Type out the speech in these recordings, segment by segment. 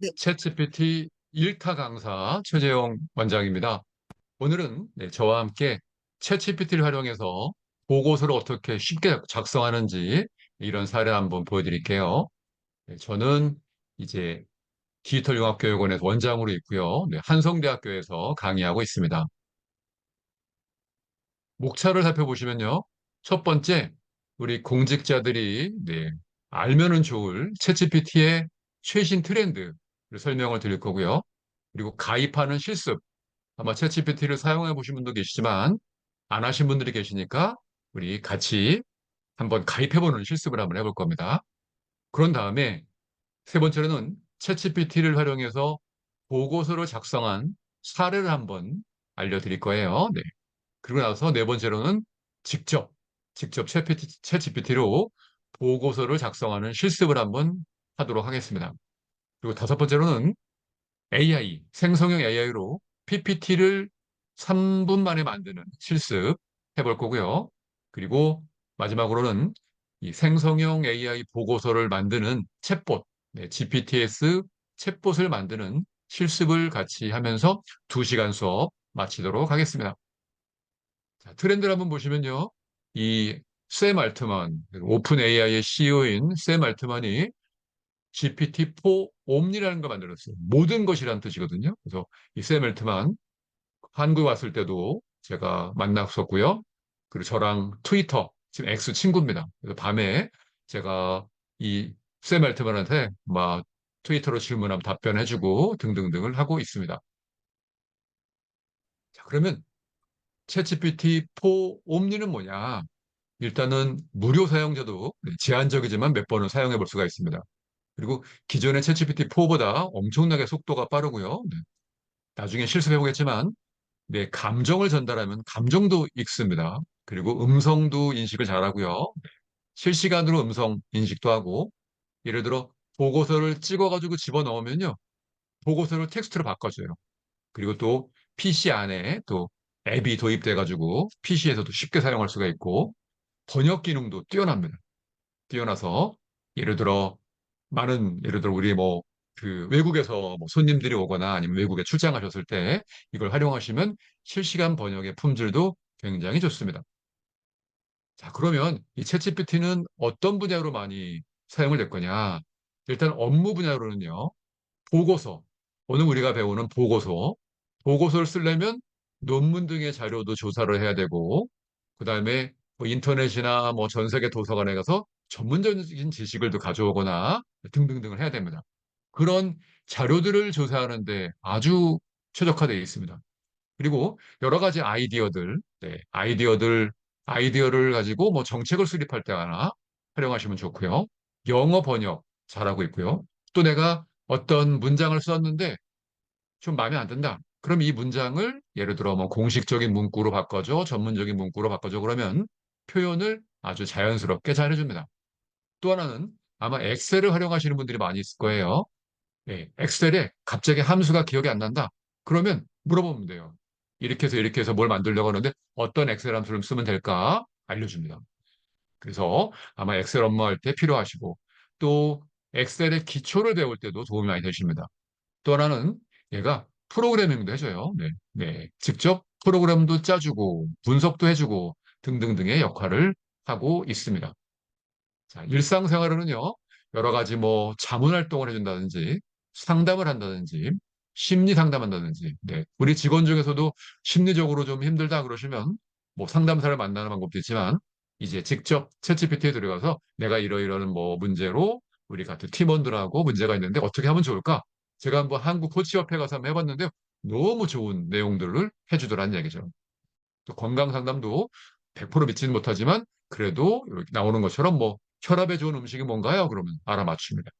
네. 챗GPT 1타 강사 최재형 원장입니다. 오늘은 저와 함께 챗GPT를 활용해서 보고서를 어떻게 쉽게 작성하는지 이런 사례 한번 보여드릴게요. 저는 이제 디지털융합교육원에서 원장으로 있고요. 한성대학교에서 강의하고 있습니다. 목차를 살펴보시면요. 첫 번째, 우리 공직자들이 알면은 좋을 챗GPT의 최신 트렌드를 설명을 드릴 거고요. 그리고 가입하는 실습. 아마 챗GPT를 사용해 보신 분도 계시지만 안 하신 분들이 계시니까 우리 같이 한번 가입해보는 실습을 한번 해볼 겁니다. 그런 다음에 세 번째로는 챗GPT를 활용해서 보고서를 작성한 사례를 한번 알려드릴 거예요. 네. 그리고 나서 네 번째로는 직접, 직접 챗GPT로 보고서를 작성하는 실습을 한번 하도록 하겠습니다. 그리고 다섯 번째로는 AI, 생성형 AI로 PPT를 3분 만에 만드는 실습 해볼 거고요. 그리고 마지막으로는 이 생성형 AI 보고서를 만드는 챗봇, GPTS 챗봇을 만드는 실습을 같이 하면서 2시간 수업 마치도록 하겠습니다. 자, 트렌드를 한번 보시면요. 이 샘 알트만, 오픈 AI의 CEO인 샘 알트만이 GPT-4 옴니라는 걸 만들었어요. 모든 것이란 뜻이거든요. 그래서 이 샘 알트만 한국 왔을 때도 제가 만났었고요. 그리고 저랑 트위터, 지금 X 친구입니다. 그래서 밤에 제가 이 샘 알트만한테 막 트위터로 질문하면 답변해주고 등등등을 하고 있습니다. 자, 그러면 챗GPT-4 옴니는 뭐냐? 일단은 무료 사용자도 제한적이지만 몇 번은 사용해 볼 수가 있습니다. 그리고 기존의 챗GPT4보다 엄청나게 속도가 빠르고요. 나중에 실습해 보겠지만, 감정을 전달하면 감정도 읽습니다. 그리고 음성도 인식을 잘하고요. 실시간으로 음성 인식도 하고, 예를 들어 보고서를 찍어가지고 집어넣으면요. 보고서를 텍스트로 바꿔줘요. 그리고 또 PC 안에 또 앱이 도입돼가지고 PC에서도 쉽게 사용할 수가 있고, 번역 기능도 뛰어납니다. 뛰어나서 예를 들어 우리 뭐 그 외국에서 뭐 손님들이 오거나 아니면 외국에 출장하셨을 때 이걸 활용하시면 실시간 번역의 품질도 굉장히 좋습니다. 자, 그러면 이 챗GPT는 어떤 분야로 많이 사용을 될 거냐? 일단 업무 분야로는요. 보고서. 오늘 우리가 배우는 보고서. 보고서를 쓰려면 논문 등의 자료도 조사를 해야 되고, 그 다음에 뭐 인터넷이나 뭐 전 세계 도서관에 가서 전문적인 지식을 또 가져오거나 등등등을 해야 됩니다. 그런 자료들을 조사하는데 아주 최적화되어 있습니다. 그리고 여러 가지 아이디어를 가지고 뭐 정책을 수립할 때 하나 활용하시면 좋고요. 영어 번역 잘하고 있고요. 또 내가 어떤 문장을 썼는데 좀 마음에 안 든다. 그럼 이 문장을 예를 들어 뭐 공식적인 문구로 바꿔줘, 전문적인 문구로 바꿔줘. 그러면 표현을 아주 자연스럽게 잘 해줍니다. 또 하나는 아마 엑셀을 활용하시는 분들이 많이 있을 거예요. 엑셀에 갑자기 함수가 기억이 안 난다. 그러면 물어보면 돼요. 이렇게 해서 뭘 만들려고 하는데 어떤 엑셀 함수를 쓰면 될까? 알려줍니다. 그래서 아마 엑셀 업무할 때 필요하시고 또 엑셀의 기초를 배울 때도 도움이 많이 되십니다. 또 하나는 얘가 프로그래밍도 해줘요. 직접 프로그램도 짜주고 분석도 해주고 등등등의 역할을 하고 있습니다. 자, 일상생활에는요, 여러 가지 뭐 자문 활동을 해준다든지 상담을 한다든지 심리 상담한다든지 우리 직원 중에서도 심리적으로 좀 힘들다 그러시면 뭐 상담사를 만나는 방법도 있지만 이제 직접 챗GPT에 들어가서 내가 이러이러한 뭐 문제로 우리 같은 팀원들하고 문제가 있는데 어떻게 하면 좋을까? 제가 한번 한국 코치협회 가서 한번 해봤는데 너무 좋은 내용들을 해주더라는 얘기죠. 또 건강 상담도 100% 믿지는 못하지만 그래도 이렇게 나오는 것처럼 뭐 혈압에 좋은 음식이 뭔가요? 그러면 알아맞춥니다.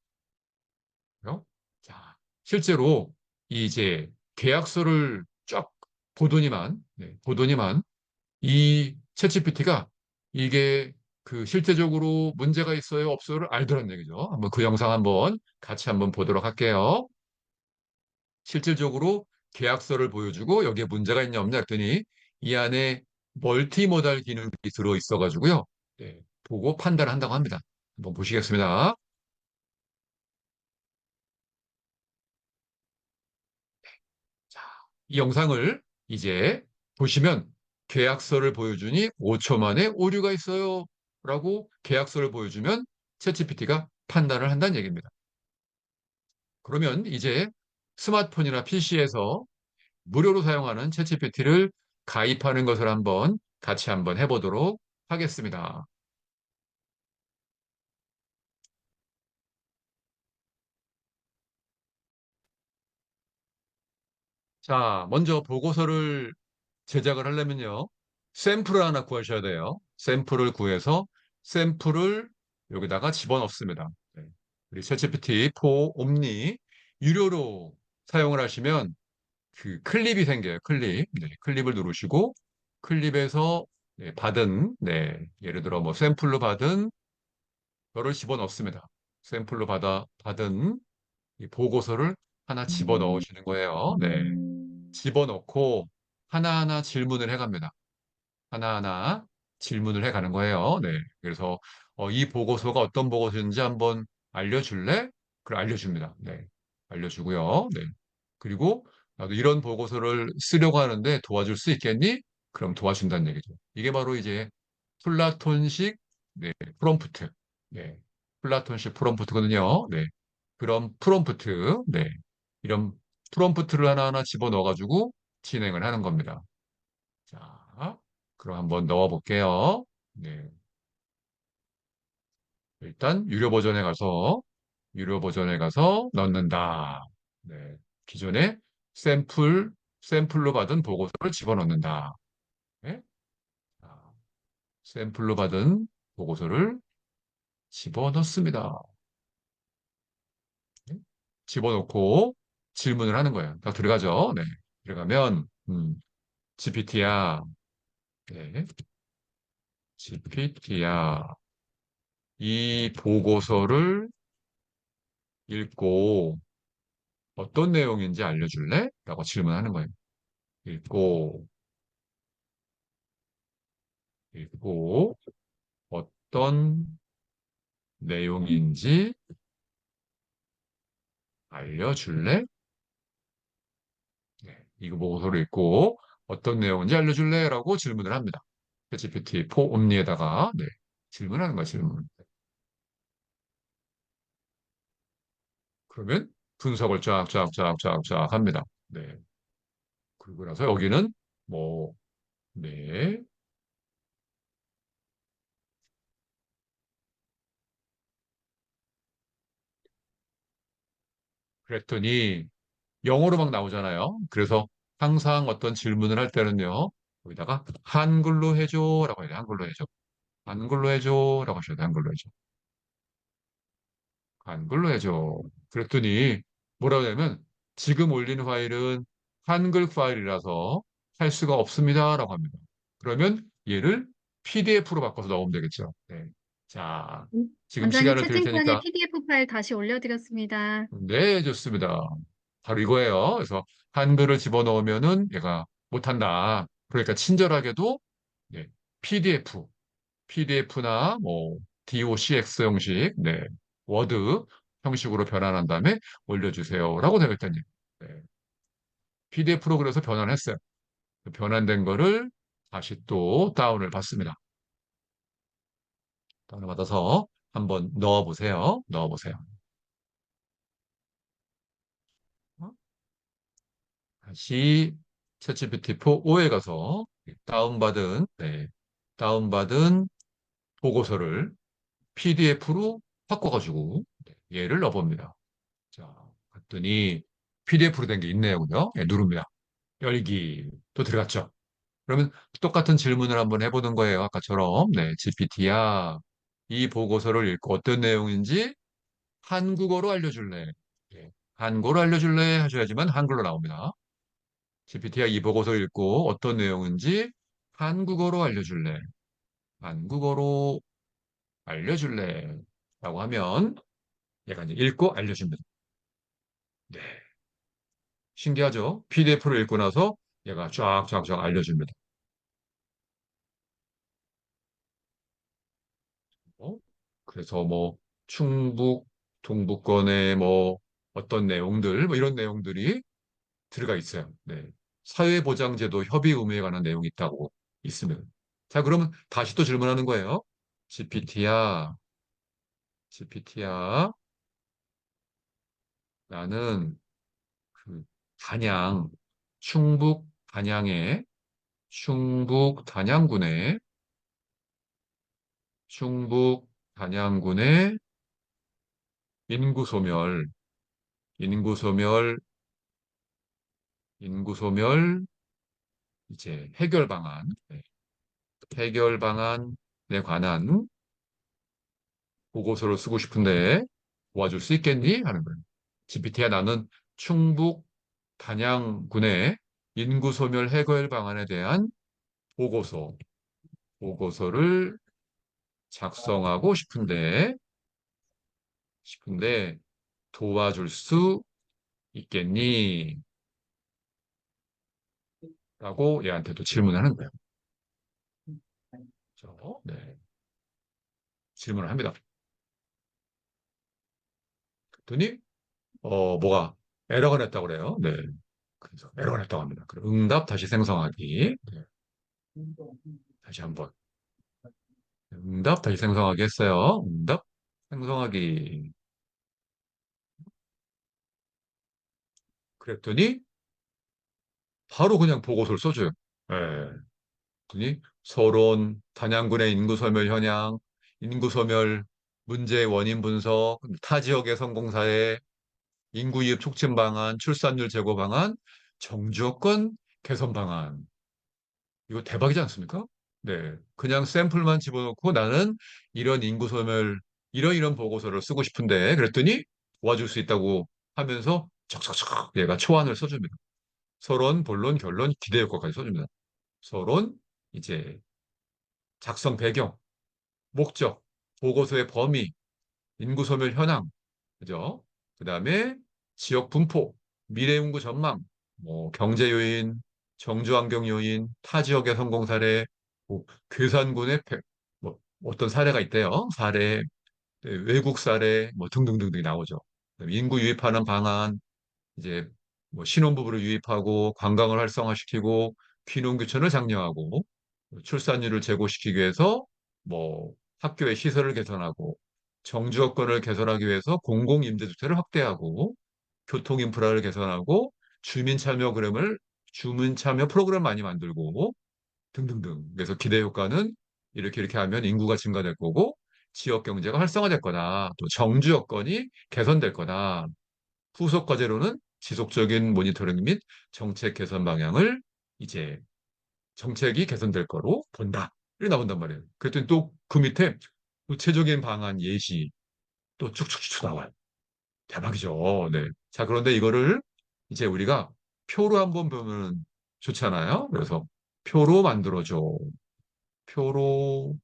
그죠? 자, 실제로 이제 계약서를 쫙 보더니만 이 챗GPT가 이게 그 실제적으로 문제가 있어요, 없어요를 알더란 얘기죠. 한번 그 영상 한번 같이 한번 보도록 할게요. 실질적으로 계약서를 보여주고 여기에 문제가 있냐 없냐 했더니 이 안에 멀티모달 기능이 들어 있어가지고요. 보고 판단을 한다고 합니다. 한번 보시겠습니다. 이 영상을 이제 보시면 계약서를 보여주니 5초 만에 오류가 있어요. 라고 계약서를 보여주면 챗GPT가 판단을 한다는 얘기입니다. 그러면 이제 스마트폰이나 PC에서 무료로 사용하는 챗GPT를 가입하는 것을 같이 한번 해보도록 하겠습니다. 자, 먼저 보고서를 제작을 하려면요. 샘플을 하나 구하셔야 돼요. 샘플을 구해서 샘플을 여기다가 집어넣습니다. 네. 우리 챗GPT 4 옴니 유료로 사용을 하시면 그 클립이 생겨요. 클립. 네, 클립을 누르시고 클립에서 네, 예를 들어 뭐 샘플로 받은 거를 집어넣습니다. 샘플로 받은 이 보고서를 하나 집어넣으시는 거예요. 네. 집어넣고 하나하나 질문을 해갑니다. 하나하나 질문을 해가는 거예요. 네. 그래서 이 보고서가 어떤 보고서인지 한번 알려줄래? 그래, 알려줍니다. 네. 알려주고요. 네. 그리고 나도 이런 보고서를 쓰려고 하는데 도와줄 수 있겠니? 그럼 도와준다는 얘기죠. 이게 바로 이제 플라톤식 네, 프롬프트. 네. 플라톤식 프롬프트거든요. 네. 그런 프롬프트. 네. 이런 프롬프트를 하나하나 집어넣어가지고 진행을 하는 겁니다. 자, 그럼 한번 넣어 볼게요. 네. 일단 유료 버전에 가서 넣는다. 네. 기존에 샘플로 받은 보고서를 집어넣는다. 네. 자, 샘플로 받은 보고서를 집어넣습니다. 네. 집어넣고 질문을 하는 거예요. 딱 들어가죠. 네. 들어가면, GPT야, 네. GPT야, 이 보고서를 읽고 어떤 내용인지 알려줄래? 라고 질문하는 거예요. 읽고, 읽고, 어떤 내용인지 알려줄래? 네, 이거 보고서를 읽고 어떤 내용인지 알려줄래? 라고 질문을 합니다. GPT-4 옴니에다가, 네, 질문하는 거야, 질문. 그러면 분석을 쫙쫙쫙쫙쫙 합니다. 네. 그리고 나서 여기는 뭐, 네. 그랬더니 영어로 막 나오잖아요. 그래서 항상 어떤 질문을 할 때는요, 여기다가 한글로 해줘라고 해야 돼. 한글로 해줘. 한글로 해줘라고 하셔야 돼. 한글로 해줘. 한글로 해줘. 그랬더니 뭐라고 하냐면 지금 올린 파일은 한글 파일이라서 할 수가 없습니다라고 합니다. 그러면 얘를 PDF로 바꿔서 넣으면 되겠죠. 네. 자, 지금 원장님 시간을 드릴 채팅창에 테니까 PDF 파일 다시 올려드렸습니다. 네, 좋습니다. 바로 이거예요. 그래서 한글을 집어넣으면은 얘가 못한다. 그러니까 친절하게도 네, PDF, PDF나 뭐 DOCX 형식, 네, 워드 형식으로 변환한 다음에 올려주세요라고 되겠다니. 네, PDF로 그래서 변환했어요. 그 변환된 거를 다시 또 다운을 받습니다. 다운을 받아서 한번 넣어보세요. 넣어보세요. 어? 다시 챗GPT 4에 가서 네, 다운받은 보고서를 PDF로 바꿔가지고 얘를 넣어봅니다. 자, 봤더니 PDF로 된 게 있네요. 그죠? 예, 누릅니다. 열기 또 들어갔죠. 그러면 똑같은 질문을 한번 해보는 거예요. 아까처럼. 네, GPT야, 이 보고서를 읽고 어떤 내용인지 한국어로 알려줄래? 예, 한국어로 알려줄래? 하셔야지만 한글로 나옵니다. GPT야 이 보고서 읽고 어떤 내용인지 한국어로 알려줄래? 한국어로 알려줄래? 라고 하면 얘가 이제 읽고 알려줍니다. 네. 신기하죠? PDF로 읽고 나서 얘가 쫙쫙쫙 알려줍니다. 어? 그래서 뭐 충북, 동북권의 뭐 어떤 내용들, 뭐 이런 내용들이 들어가 있어요. 네. 사회보장제도 협의 의무에 관한 내용이 있다고 있습니다. 자, 그러면 다시 또 질문하는 거예요. GPT야, GPT야, 나는 그 단양, 충북 단양에, 충북 단양군에, 충북 단양군의 인구소멸, 인구소멸, 인구소멸, 이제 해결 방안, 네. 해결 방안에 관한 보고서를 쓰고 싶은데 도와줄 수 있겠니? 하는 거예요. GPT야 나는 충북 단양군의 인구소멸 해결 방안에 대한 보고서, 보고서를 작성하고 싶은데 도와줄 수 있겠니? 라고 얘한테도 질문하는 거예요. 네. 질문을 합니다. 그랬더니 뭐가 에러가 냈다고 그래요. 네. 그래서 에러가 냈다고 합니다. 그럼 응답 다시 생성하기. 네. 다시 한번. 응답 다시 생성하기 했어요. 응답 생성하기. 그랬더니 바로 그냥 보고서를 써줘요. 네. 그랬더니 서론, 단양군의 인구 소멸 현황, 인구 소멸 문제의 원인 분석, 타 지역의 성공사회, 인구 이입 촉진 방안, 출산율 제고 방안, 정주여건 개선 방안. 이거 대박이지 않습니까? 네. 그냥 샘플만 집어넣고 나는 이런 인구 소멸, 이런 보고서를 쓰고 싶은데 그랬더니 도와줄 수 있다고 하면서 척척척 얘가 초안을 써줍니다. 서론, 본론, 결론, 기대 효과까지 써줍니다. 서론, 이제 작성 배경, 목적, 보고서의 범위, 인구 소멸 현황, 그죠? 그 다음에 지역 분포, 미래 인구 전망, 뭐 경제 요인, 정주 환경 요인, 타 지역의 성공 사례, 뭐 괴산군의 뭐 어떤 사례가 있대요. 사례, 네, 외국 사례, 뭐 등등등등이 나오죠. 그다음에 인구 유입하는 방안, 이제 뭐 신혼부부를 유입하고 관광을 활성화시키고 귀농귀촌을 장려하고 출산율을 제고시키기 위해서 뭐 학교의 시설을 개선하고 정주 여건을 개선하기 위해서 공공임대주택을 확대하고 교통 인프라를 개선하고 주민 참여 프로그램 많이 만들고 등등등. 그래서 기대 효과는 이렇게 하면 인구가 증가될 거고 지역 경제가 활성화될 거다. 또 정주 여건이 개선될 거다. 후속 과제로는 지속적인 모니터링 및 정책 개선 방향을 이제 정책이 개선될 거로 본다. 이렇게 나온단 말이에요. 그랬더니 또 그 밑에 구체적인 방안 예시 또 쭉쭉쭉 나와요. 대박이죠. 네. 자, 그런데 이거를 이제 우리가 표로 한번 보면 좋잖아요. 그래서 표로 만들어줘. 표로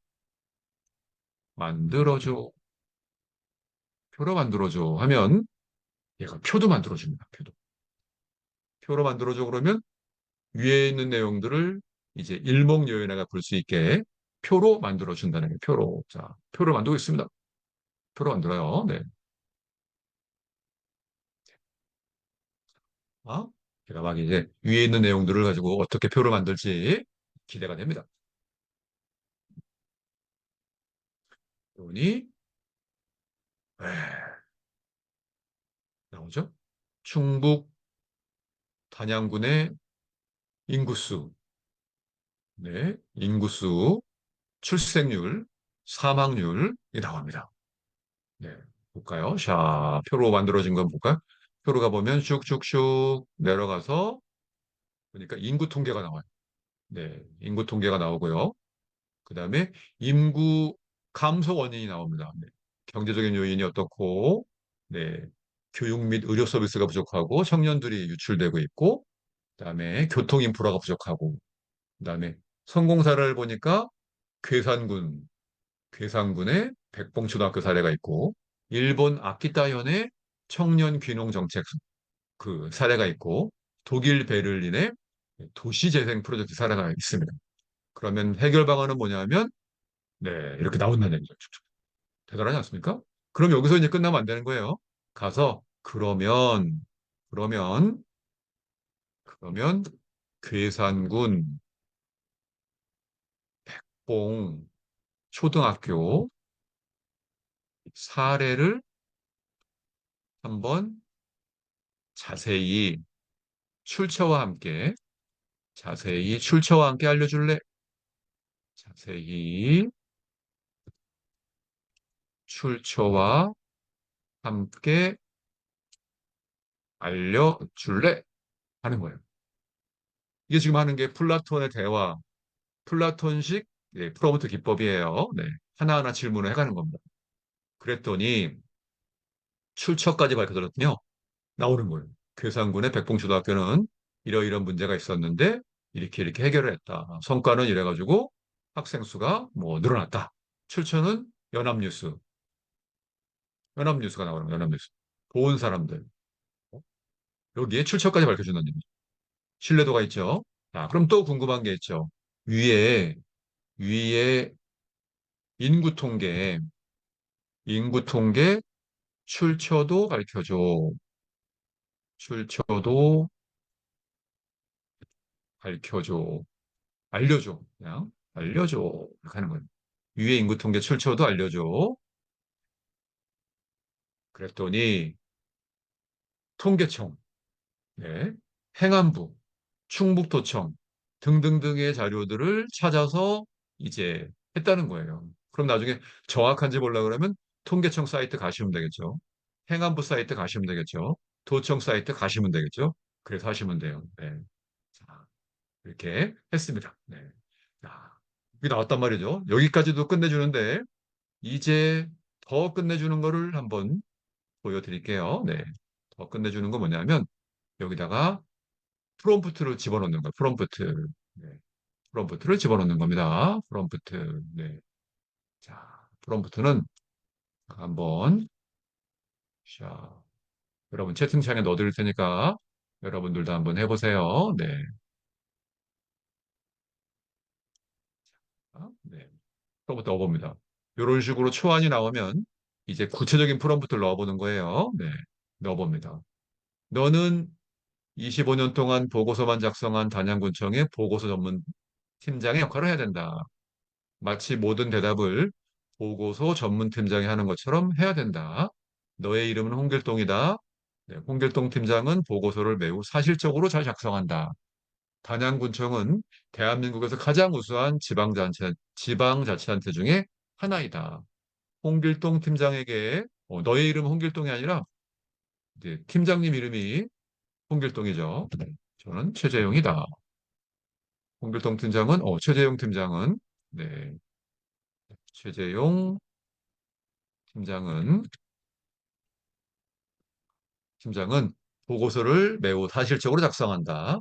만들어줘. 표로 만들어줘 하면 얘가 표도 만들어줍니다. 표로 만들어줘 그러면 위에 있는 내용들을 이제 일목요연하게 볼 수 있게 표로 만들어 준다는 게 표로. 자, 표를 만들고 있습니다. 표로 만들어요. 네. 제가 막 이제 위에 있는 내용들을 가지고 어떻게 표를 만들지 기대가 됩니다. 그러니 나오죠? 충북 단양군의 인구수, 네, 인구수, 출생률, 사망률이 나옵니다. 네, 볼까요? 자, 표로 만들어진 건 볼까요? 표로 가보면 슉슉슉 내려가서 보니까 인구 통계가 나와요. 네, 인구 통계가 나오고요. 그 다음에 인구 감소 원인이 나옵니다. 네, 경제적인 요인이 어떻고, 네, 교육 및 의료 서비스가 부족하고 청년들이 유출되고 있고, 그다음에 교통 인프라가 부족하고, 그다음에 성공사를 보니까 괴산군, 괴산군의 백봉초등학교 사례가 있고, 일본 아키타현의 청년 귀농 정책 그 사례가 있고, 독일 베를린의 도시재생 프로젝트 사례가 있습니다. 그러면 해결 방안은 뭐냐면, 네, 이렇게 나온다는 얘기죠. 대단하지 않습니까? 그럼 여기서 이제 끝나면 안 되는 거예요. 가서, 그러면 그러면 괴산군 봉 초등학교 사례를 한번 자세히 출처와 함께 자세히 출처와 함께 알려줄래? 자세히 출처와 함께 알려줄래? 하는 거예요. 이게 지금 하는 게 플라톤의 대화, 플라톤식 프로mp트 기법이에요. 네. 하나하나 질문을 해가는 겁니다. 그랬더니 출처까지 밝혀들었더니요. 나오는 거예요. 괴산군의 백봉초등학교는 이러이런 문제가 있었는데 이렇게 이렇게 해결을 했다. 성과는 이래가지고 학생 수가 뭐 늘어났다. 출처는 연합뉴스, 연합뉴스가 나오는 거예요. 연합뉴스. 본 사람들. 여기에 출처까지 밝혀준다는 얘기죠. 신뢰도가 있죠. 자, 그럼 또 궁금한 게 있죠. 위에 인구 통계, 인구 통계 출처도 밝혀줘. 출처도 밝혀줘. 알려줘. 그냥 알려줘. 이렇게 하는 거예요. 위에 인구 통계 출처도 알려줘. 그랬더니 통계청, 네, 행안부, 충북도청 등등등의 자료들을 찾아서 이제 했다는 거예요. 그럼 나중에 정확한지 보려고 그러면 통계청 사이트 가시면 되겠죠. 행안부 사이트 가시면 되겠죠. 도청 사이트 가시면 되겠죠. 그래서 하시면 돼요. 네. 자, 이렇게 했습니다. 네. 자, 이게 나왔단 말이죠. 여기까지도 끝내주는데 이제 더 끝내주는 거를 한번 보여드릴게요. 네. 더 끝내주는 건 뭐냐면 여기다가 프롬프트를 집어넣는 거예요. 프롬프트. 네. 프롬프트를 집어넣는 겁니다. 프롬프트. 네. 자, 프롬프트는 한번 자, 여러분 채팅창에 넣어드릴 테니까 여러분들도 한번 해보세요. 네. 네. 프롬프트 넣어봅니다. 이런 식으로 초안이 나오면 이제 구체적인 프롬프트를 넣어보는 거예요. 네. 넣어봅니다. 너는 25년 동안 보고서만 작성한 단양군청의 보고서 전문 팀장의 역할을 해야 된다. 마치 모든 대답을 보고서 전문 팀장이 하는 것처럼 해야 된다. 너의 이름은 홍길동이다. 네, 홍길동 팀장은 보고서를 매우 사실적으로 잘 작성한다. 단양군청은 대한민국에서 가장 우수한 지방자치단체 중에 하나이다. 홍길동 팀장에게 너의 이름은 홍길동이 아니라 이제 팀장님 이름이 홍길동이죠. 네, 저는 최재용이다. 홍길동 팀장은 최재용 팀장은 네, 최재용 팀장은 보고서를 매우 사실적으로 작성한다.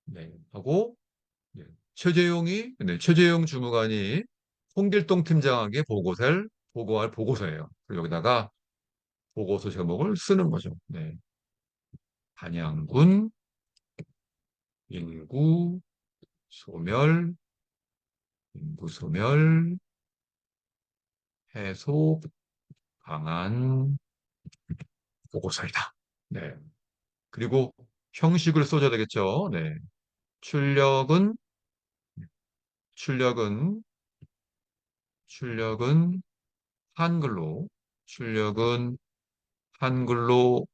네, 하고 네, 최재용 주무관이 홍길동 팀장에게 보고할 보고서예요. 그리고 여기다가 보고서 제목을 쓰는 거죠. 네, 단양군 인구 소멸, 인구 소멸 해소 방안 보고서이다. 네, 그리고 형식을 써줘야 되겠죠. 네, 출력은 출력은 출력은 한글로 출력은 한글로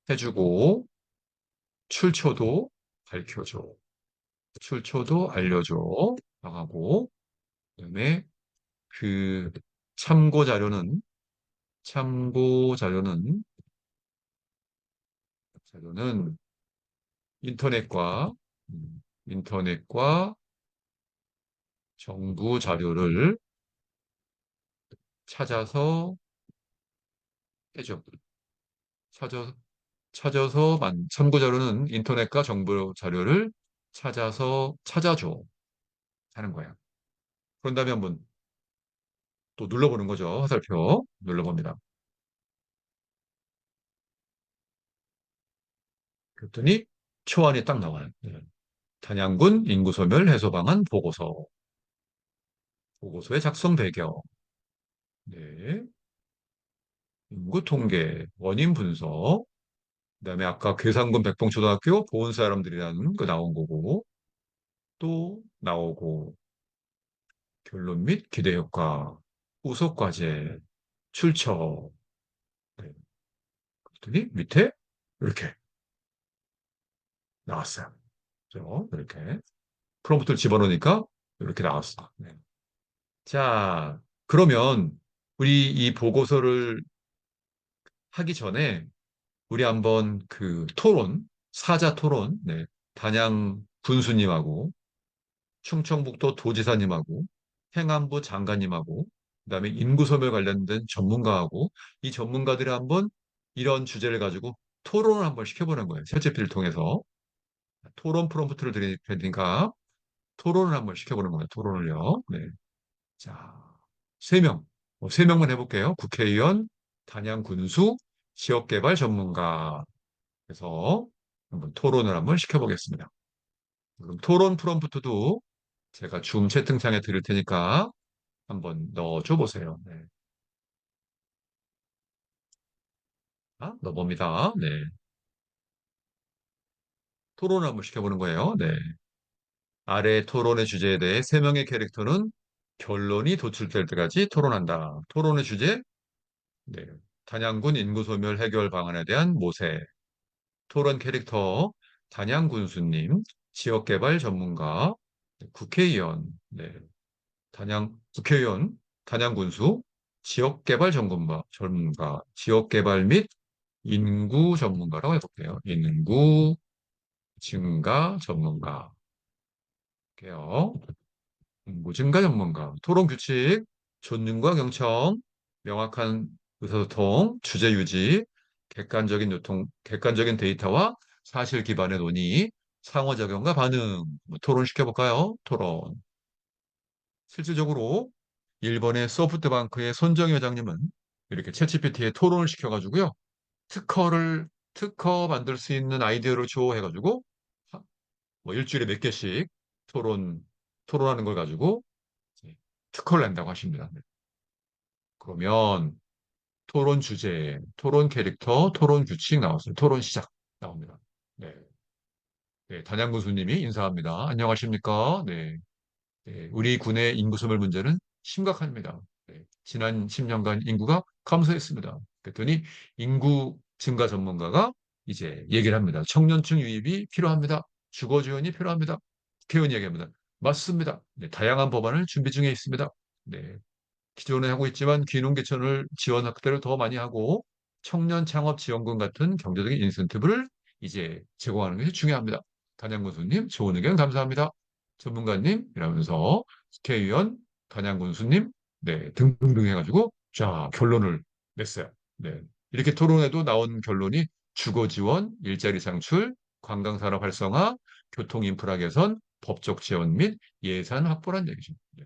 해주고 출처도 밝혀줘. 출처도 알려줘. 나가고 그다음에 그 참고 자료는 참고 자료는 인터넷과 인터넷과 정부 자료를 찾아서 해줘. 찾아 참고 자료는 인터넷과 정부 자료를 찾아서 찾아줘 하는 거예요. 그런 다음에 한번 또 눌러보는 거죠. 화살표 눌러봅니다. 그랬더니 초안이 딱 나와요. 네. 단양군 인구소멸 해소 방안 보고서. 보고서의 작성 배경. 네. 인구 통계, 원인 분석, 그다음에 아까 괴산군 백봉초등학교 보은 사람들이라는 거 나온 거고 또 나오고 결론 및 기대 효과, 후속 과제, 출처. 네. 그랬더니 밑에 이렇게 나왔어요. 그죠? 이렇게 프롬프트를 집어넣으니까 이렇게 나왔어. 네. 자, 그러면 우리 이 보고서를 하기 전에 우리 한번 그 토론, 사자 토론, 네. 단양 군수님하고 충청북도 도지사님하고 행안부 장관님하고 그다음에 인구소멸 관련된 전문가하고 이 전문가들이 한번 이런 주제를 가지고 토론을 한번 시켜보는 거예요. 챗GPT를 통해서 토론 프롬프트를 드릴 테니까 토론을 한번 시켜보는 거예요. 토론을요. 네. 자, 세 명, 세 명만 해볼게요. 국회의원, 단양 군수, 지역개발 전문가. 그래서 한번 토론을 한번 시켜보겠습니다. 그럼 토론 프롬프트도 제가 줌 채팅창에 드릴 테니까 한번 넣어줘 보세요. 네. 아, 넣어봅니다. 네. 토론을 한번 시켜보는 거예요. 네. 아래 토론의 주제에 대해 세 명의 캐릭터는 결론이 도출될 때까지 토론한다. 토론의 주제, 네. 단양군 인구소멸 해결 방안에 대한 모색. 토론 캐릭터, 단양군수님, 지역개발 전문가, 네, 국회의원, 네. 국회의원, 단양군수, 지역개발 전문가, 지역개발 및 인구 전문가라고 해볼게요. 인구 증가 전문가. 게요. 인구 증가 전문가. 토론 규칙, 존중과 경청, 명확한 의사소통, 주제 유지, 객관적인 데이터와 사실 기반의 논의, 상호작용과 반응. 뭐 토론 시켜볼까요? 토론. 실질적으로 일본의 소프트뱅크의 손정희 회장님은 이렇게 챗GPT에 토론을 시켜가지고요. 특허 만들 수 있는 아이디어를 줘 해가지고 뭐 일주일에 몇 개씩 토론하는 걸 가지고 이제 특허를 낸다고 하십니다. 네. 그러면 토론 주제, 토론 캐릭터, 토론 규칙 나왔어요. 토론 시작 나옵니다. 네. 네, 단양 군수님이 인사합니다. 안녕하십니까? 네. 네, 우리 군의 인구 소멸 문제는 심각합니다. 네, 지난 10년간 인구가 감소했습니다. 그랬더니 인구 증가 전문가가 이제 얘기를 합니다. 청년층 유입이 필요합니다. 주거 지원이 필요합니다. 국회의원이 얘기합니다. 맞습니다. 네, 다양한 법안을 준비 중에 있습니다. 네, 기존에 하고 있지만 귀농귀촌을 지원 확대를 더 많이 하고 청년 창업 지원금 같은 경제적인 인센티브를 이제 제공하는 것이 중요합니다. 단양군수님, 좋은 의견 감사합니다. 전문가님, 이러면서 국회의원, 단양군수님, 네, 등등등 해가지고, 자, 결론을 냈어요. 네. 이렇게 토론에도 나온 결론이 주거 지원, 일자리 창출, 관광산업 활성화, 교통 인프라 개선, 법적 지원 및 예산 확보란 얘기죠. 네.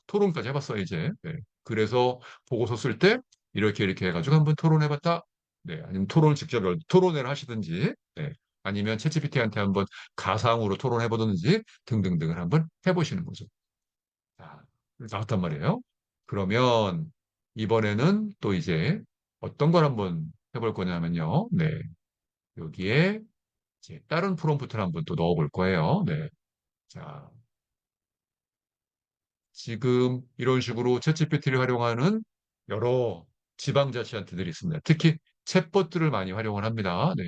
토론까지 해봤어요, 이제. 네. 그래서 보고서 쓸 때 이렇게 해가지고 한번 토론해봤다. 네. 아니면 토론을 직접 토론회를 하시든지, 네. 아니면 챗GPT한테 한번 가상으로 토론해보든지 등등등을 한번 해보시는 거죠. 자, 나왔단 말이에요. 그러면 이번에는 또 이제 어떤 걸 한번 해볼 거냐면요. 네. 여기에 이제 다른 프롬프트를 한번 또 넣어볼 거예요. 네. 자, 지금 이런 식으로 챗GPT를 활용하는 여러 지방자치단체들이 있습니다. 특히 챗봇들을 많이 활용을 합니다. 네.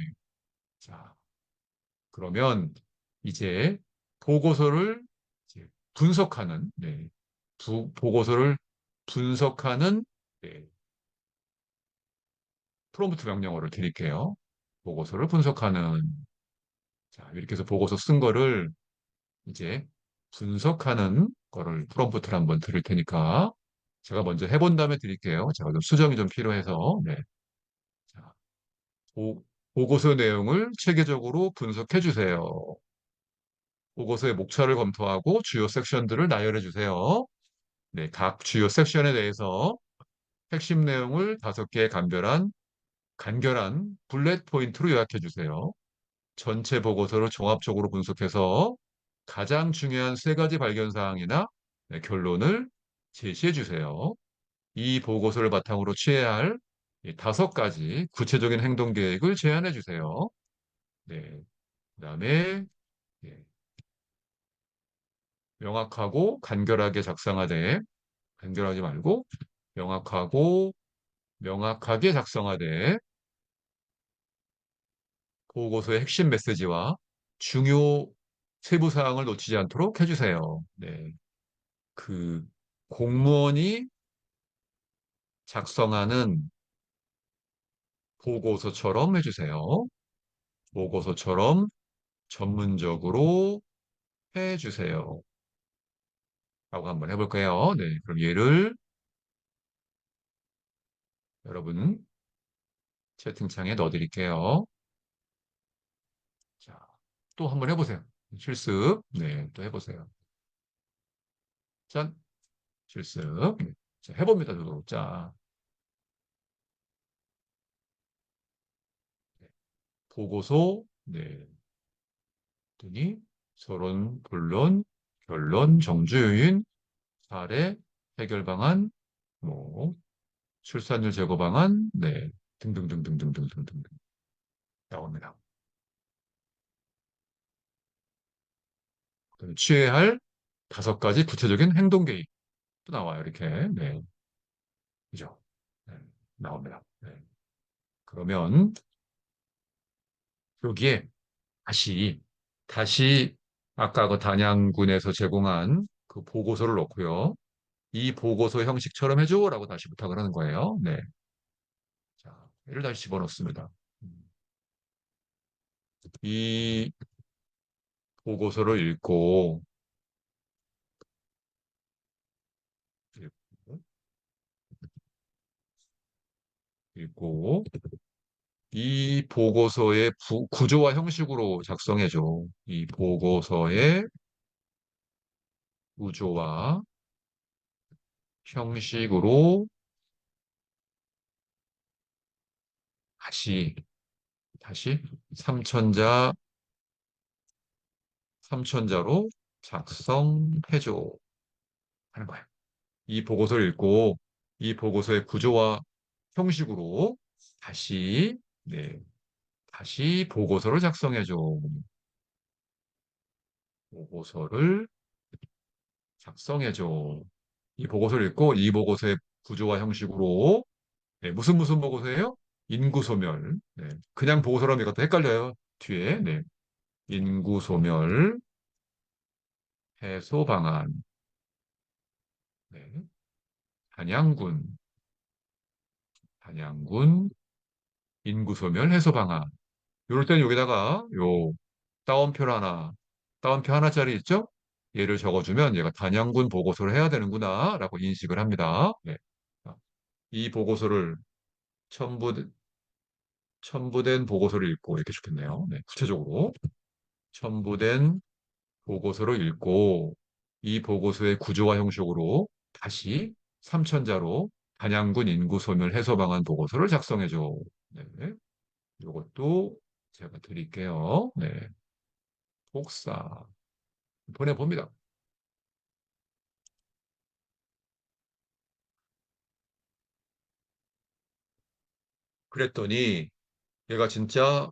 자, 그러면 이제 보고서를 이제 분석하는, 네. 보고서를 분석하는 네. 프롬프트 명령어를 드릴게요. 보고서를 분석하는. 자, 이렇게 해서 보고서 쓴 거를 이제 분석하는 거를 프롬프트를 한번 드릴 테니까 제가 먼저 해본 다음에 드릴게요. 제가 좀 수정이 좀 필요해서. 네. 자, 보고서 내용을 체계적으로 분석해 주세요. 보고서의 목차를 검토하고 주요 섹션들을 나열해 주세요. 네, 각 주요 섹션에 대해서 핵심 내용을 5개 간결한 블렛 포인트로 요약해 주세요. 전체 보고서를 종합적으로 분석해서 가장 중요한 3가지 발견 사항이나 네, 결론을 제시해 주세요. 이 보고서를 바탕으로 취해야 할 이 5가지 구체적인 행동 계획을 제안해 주세요. 네. 그다음에 예, 명확하고 간결하게 작성하되 간결하지 말고 명확하고 명확하게 작성하되 보고서의 핵심 메시지와 중요 세부 사항을 놓치지 않도록 해주세요. 네. 그 공무원이 작성하는 보고서처럼 해주세요. 보고서처럼 전문적으로 해주세요. 라고 한번 해볼까요? 네. 그럼 얘를 여러분 채팅창에 넣어드릴게요. 자, 또 한번 해보세요. 실습. 네, 또 해보세요. 짠, 실습. 네. 자, 해봅니다, 저도. 자, 네. 보고서, 네. 더니 서론, 본론, 결론, 정주 요인, 사례, 해결 방안, 뭐, 출산율 제고 방안, 네, 등등등등등등등등 나옵니다. 그럼 취해야 할 5가지 구체적인 행동 계획 또 나와요. 이렇게. 네, 그죠? 네, 나옵니다. 네. 그러면 여기에 다시 아까 그 단양군에서 제공한 그 보고서를 넣고요. 이 보고서 형식처럼 해줘라고 다시 부탁을 하는 거예요. 네. 자, 얘를 다시 집어넣습니다. 이 보고서를 읽고, 읽고, 이 보고서의 구조와 형식으로 작성해줘. 이 보고서의 구조와 형식으로 다시, 다시 삼천자, 삼천자로 작성해줘. 하는 거예요. 이 보고서를 읽고, 이 보고서의 구조와 형식으로 다시, 네, 다시 보고서를 작성해줘. 보고서를 작성해줘. 이 보고서를 읽고 이 보고서의 구조와 형식으로 네, 무슨 보고서예요? 인구소멸. 네, 그냥 보고서라면 이것도 헷갈려요. 뒤에 네, 인구소멸 해소 방안. 네, 단양군 단양군 인구소멸 해소 방안. 이럴 때는 여기다가 요 따옴표 하나 따옴표 하나짜리 있죠? 얘를 적어주면 얘가 단양군 보고서를 해야 되는구나라고 인식을 합니다. 네. 이 보고서를 첨부 첨부된 보고서를 읽고 이렇게 좋겠네요. 네, 구체적으로 첨부된 보고서를 읽고 이 보고서의 구조와 형식으로 다시 삼천자로 단양군 인구 소멸 해소 방안 보고서를 작성해줘. 네, 이것도 제가 드릴게요. 네, 복사 보내봅니다. 그랬더니 얘가 진짜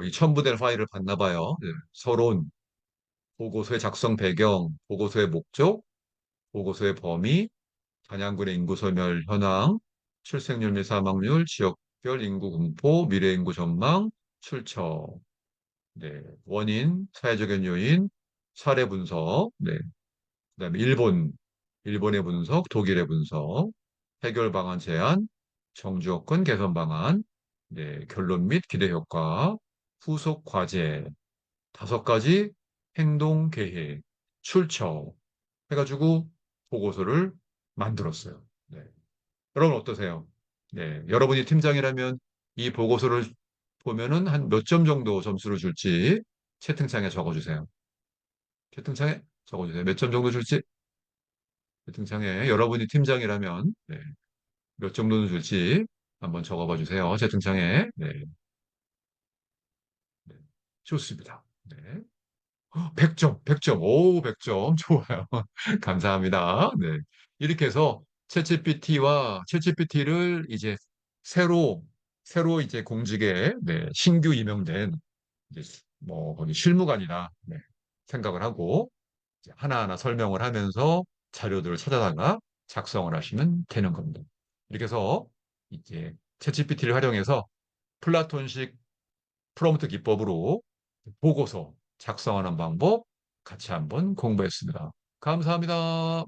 이 첨부된 파일을 봤나 봐요. 네, 서론, 보고서의 작성 배경, 보고서의 목적, 보고서의 범위, 단양군의 인구 소멸 현황, 출생률 및 사망률, 지역별 인구 분포, 미래 인구 전망, 출처, 네, 원인, 사회적인 요인, 사례 분석, 네, 그다음에 일본의 분석, 독일의 분석, 해결 방안 제안, 정주여건 개선 방안, 네, 결론 및 기대 효과, 후속 과제, 5가지 행동 계획, 출처 해가지고 보고서를 만들었어요. 네. 여러분 어떠세요? 네, 여러분이 팀장이라면 이 보고서를 보면은 한 몇 점 정도 점수를 줄지 채팅창에 적어주세요. 채팅창에 적어주세요. 몇 점 정도 줄지 채팅창에 여러분이 팀장이라면 네, 몇 정도는 줄지 한번 적어봐 주세요. 채팅창에. 네, 네, 좋습니다. 네. 100점, 100점. 오, 100점. 좋아요. 감사합니다. 네. 이렇게 해서 챗GPT를 이제 새로 새로 이제 공직에 네, 신규 임명된 이제 뭐 거기 실무관이다 네, 생각을 하고 이제 하나하나 설명을 하면서 자료들을 찾아다가 작성을 하시면 되는 겁니다. 이렇게 해서 이제 챗GPT를 활용해서 플라톤식 프롬프트 기법으로 보고서 작성하는 방법 같이 한번 공부했습니다. 감사합니다.